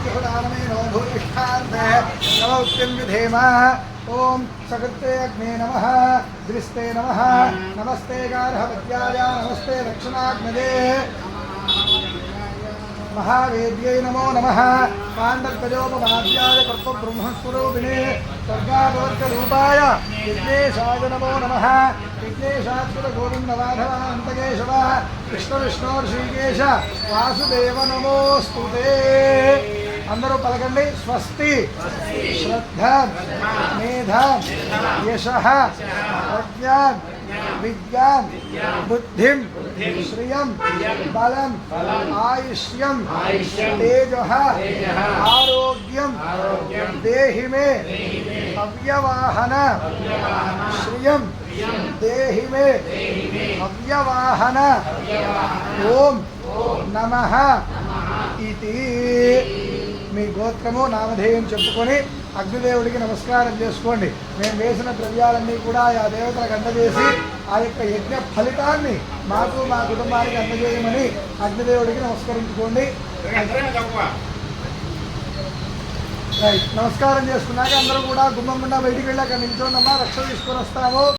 No भूरिष्ठान्ते नमोक्तिं विधेम। ओम सकृते अग्ने नमः दृष्टे नमः नमस्ते गार्हपत्याय नमस्ते दक्षिणाग्नदे महावेद्यै नमो नमः पाण्डवजोपवाद्याय कर्तुब्रह्मस्वरूपिणे स्वर्गापवर्गरूपाय विघ्नेशाय नमो नमः विघ्नेशाच्युत गोविन्दमाधवान्तकेशव कृष्णविष्णोर्षिकेश वासुदेव नमोस्तुते। अंदरू पलकंడి स्वस्ति श्रद्धा मेधा यशः प्रज्ञान विज्ञान बुद्धिं श्रियं बलं आयुष्यं तेजः आरोग्यं देहि मे अव्यवाहन श्रियं देहि मे अव्यवाहन ओम नमः इति మీ గోత్రము నామధేయం చెప్పుకొని అగ్నిదేవుడికి నమస్కారం చేసుకోండి। మేము వేసిన ద్రవ్యాలన్నీ కూడా ఆ దేవతలకు అందజేసి ఆ యొక్క యజ్ఞ ఫలితాన్ని మాకు మా కుటుంబానికి అందజేయమని అగ్నిదేవుడికి నమస్కరించుకోండి। రైట్, నమస్కారం చేసుకున్నాక అందరూ కూడా గుమ్మం గుండా బయటికి వెళ్ళి అక్కడ నిల్చోండమ్మా, రక్ష తీసుకొని వస్తాము।